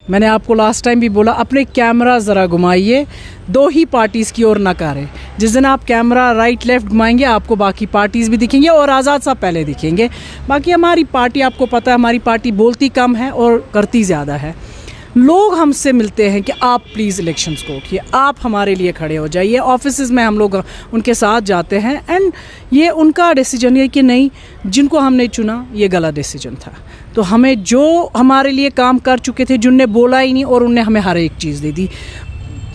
मैंने आपको last time भी बोला, अपने कैमरा ज़रा घुमाइए, दो ही पार्टीज़ की ओर ना करें। जिस दिन आप कैमरा राइट लेफ़्ट घुमाएंगे आपको बाकी पार्टीज़ भी दिखेंगे और आज़ाद साहब पहले दिखेंगे। बाकी हमारी पार्टी, आपको पता है हमारी पार्टी बोलती कम है और करती ज़्यादा है। लोग हमसे मिलते हैं कि आप प्लीज़ इलेक्शंस को उठिए, आप हमारे लिए खड़े हो जाइए। ऑफिसेज़ में हम लोग उनके साथ जाते हैं एंड ये उनका डिसीजन है कि नहीं, जिनको हमने चुना ये गलत डिसीजन था। तो हमें जो हमारे लिए काम कर चुके थे, जिनने बोला ही नहीं और उनने हमें हर एक चीज़ दे दी।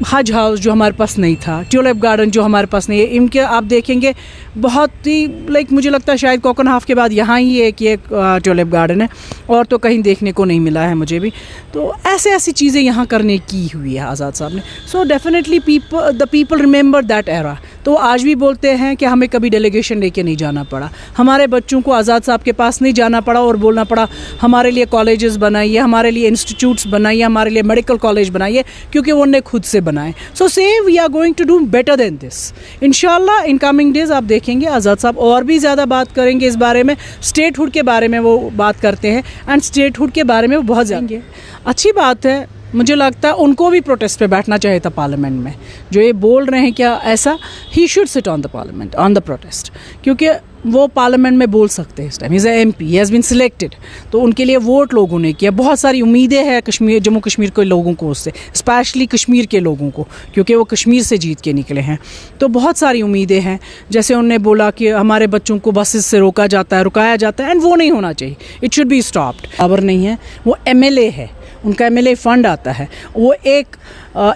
हज हाउस जो हमारे पास नहीं था, ट्यूलिप गार्डन जो हमारे पास नहीं है, इनके आप देखेंगे बहुत ही मुझे लगता है शायद कोकन हाफ के बाद यहाँ ही एक ये ट्यूलिप गार्डन है और तो कहीं देखने को नहीं मिला है मुझे भी। तो ऐसी चीज़ें यहाँ करने की हुई है आज़ाद साहब ने। So definitely the people remember that era. तो आज भी बोलते हैं कि हमें कभी डेलीगेशन लेके नहीं जाना पड़ा, हमारे बच्चों को आज़ाद साहब के पास नहीं जाना पड़ा और बोलना पड़ा हमारे लिए कॉलेजेस बनाइए, हमारे लिए इंस्टीट्यूट्स बनाइए, हमारे लिए मेडिकल कॉलेज बनाइए, क्योंकि वो उन्होंने खुद से बनाए। So say we are going to do better than this. इंशाल्लाह इन कमिंग डेज आप देखेंगे आज़ाद साहब और भी ज़्यादा बात करेंगे इस बारे में। स्टेटहुड के बारे में वो बात करते हैं एंड स्टेटहुड के बारे में वो बहुत ज़्यादा अच्छी बात है। मुझे लगता है उनको भी प्रोटेस्ट पे बैठना चाहिए था पार्लियामेंट में। जो ये बोल रहे हैं क्या ऐसा, he should sit on the parliament on the protest, क्योंकि वो पार्लियामेंट में बोल सकते हैं इस time. Is M P, he has been selected, तो उनके लिए वोट लोगों ने किया। बहुत सारी उम्मीदें हैं कश्मीर, जम्मू कश्मीर के लोगों को उससे, स्पेशली कश्मीर के लोगों को, क्योंकि वो कश्मीर से जीत के निकले हैं। तो बहुत सारी उम्मीदें हैं। जैसे उन्होंने बोला कि हमारे बच्चों को बसेस से रोका जाता है, रुकाया जाता है, एंड वो नहीं होना चाहिए, इट शुड बी स्टॉप्ड। खबर नहीं है, वो MLA है, उनका MLA फंड आता है, वो एक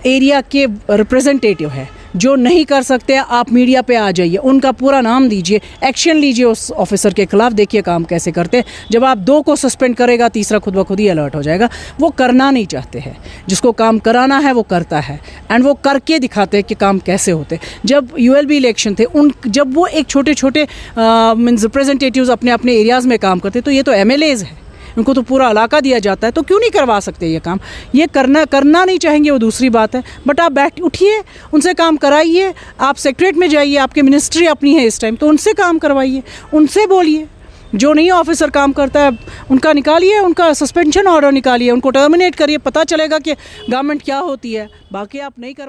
एरिया के रिप्रेजेंटेटिव है। जो नहीं कर सकते आप मीडिया पे आ जाइए, उनका पूरा नाम दीजिए, एक्शन लीजिए उस ऑफिसर के खिलाफ, देखिए काम कैसे करते हैं। जब आप 2 को सस्पेंड करेगा, तीसरा खुद ब खुद ही अलर्ट हो जाएगा। वो करना नहीं चाहते हैं, जिसको काम कराना है वो करता है एंड वो करके दिखाते हैं कि काम कैसे होते। जब ULB इलेक्शन थे, जब वो एक छोटे छोटे मीन्स रिप्रेजेंटेटिव्स अपने अपने एरियाज़ में काम करते, तो ये तो MLAs है, उनको तो पूरा इलाका दिया जाता है, तो क्यों नहीं करवा सकते ये काम। ये करना नहीं चाहेंगे वो दूसरी बात है, बट आप उठिए, उनसे काम कराइए। आप सेक्रेटरीट में जाइए, आपकी मिनिस्ट्री अपनी है इस टाइम, तो उनसे काम करवाइए, उनसे बोलिए। जो नहीं ऑफिसर काम करता है उनका निकालिए, उनका सस्पेंशन ऑर्डर निकालिए, उनको टर्मिनेट करिए, पता चलेगा कि गवर्नमेंट क्या होती है। बाकी आप नहीं करवा